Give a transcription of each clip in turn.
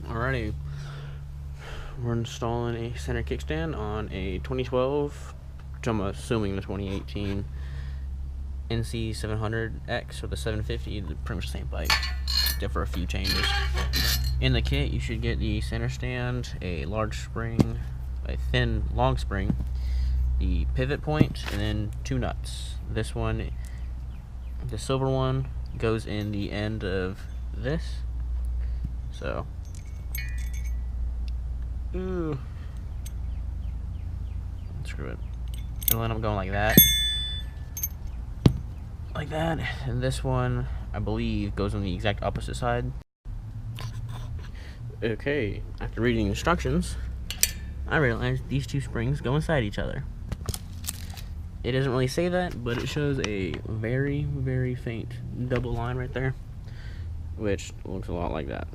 Alrighty, we're installing a center kickstand on a 2012, which I'm assuming the 2018 NC 700X or the 750, pretty much the same bike, except for a few changes. In the kit, you should get the center stand, a large spring, a thin long spring, the pivot point, and then 2 nuts. This one, the silver one, goes in the end of this. So, screw it. And then I'm going like that. Like that. And this one, I believe, goes on the exact opposite side. Okay, after reading the instructions, I realized these 2 springs go inside each other. It doesn't really say that, but it shows a very, very faint double line right there, which looks a lot like that.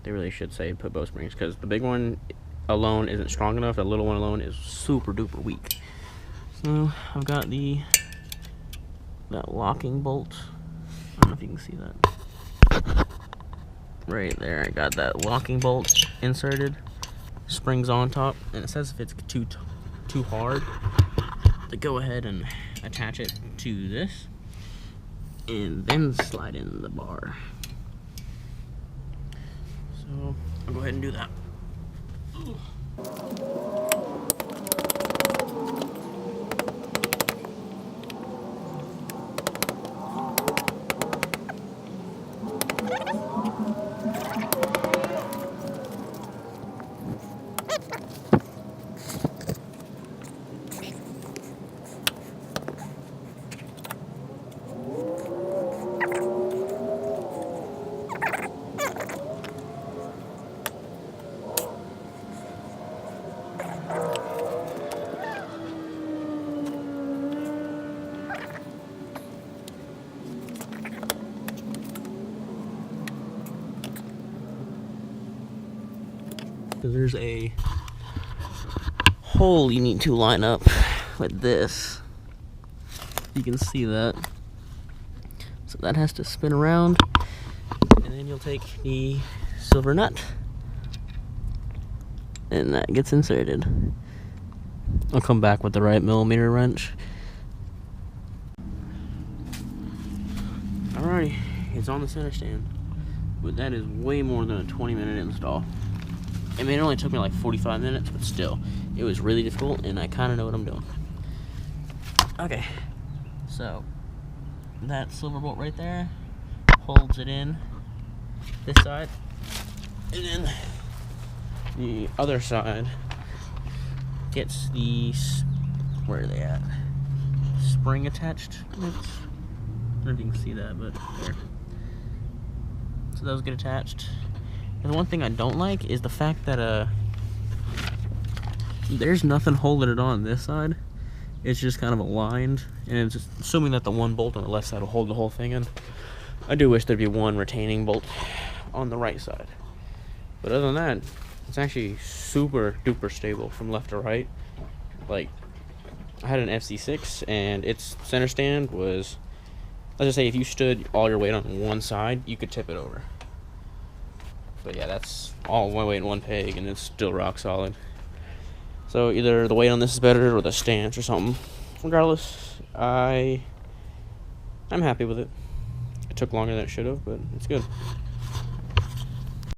They really should say put both springs, because the big one alone isn't strong enough. The little one alone is super duper weak. So I've got that locking bolt. I don't know if you can see that. Right there, I got that locking bolt inserted. Springs on top, and it says if it's too hard to go ahead and attach it to this, and then slide in the bar. So I'll go ahead and do that. There's a hole you need to line up with this. You can see that. So that has to spin around, and then you'll take the silver nut, and that gets inserted. I'll come back with the right millimeter wrench. Alrighty, it's on the center stand, but that is way more than a 20-minute install. I mean, it only took me like 45 minutes, but still, it was really difficult, and I kind of know what I'm doing. Okay, so that silver bolt right there holds it in this side, and then the other side gets these, where are they at? Spring attached. I don't know if you can see that, but there. So those get attached. And the one thing I don't like is the fact that there's nothing holding it on this side. It's just kind of aligned, and it's just assuming that the one bolt on the left side will hold the whole thing in. I do wish there'd be one retaining bolt on the right side, but other than that, it's actually super duper stable from left to right. Like, I had an FC6, and its center stand was, let's just say, if you stood all your weight on one side, you could tip it over. But yeah, that's all one weight in one peg, and it's still rock solid. So either the weight on this is better or the stance or something. Regardless, I'm happy with it. It took longer than it should have, but it's good.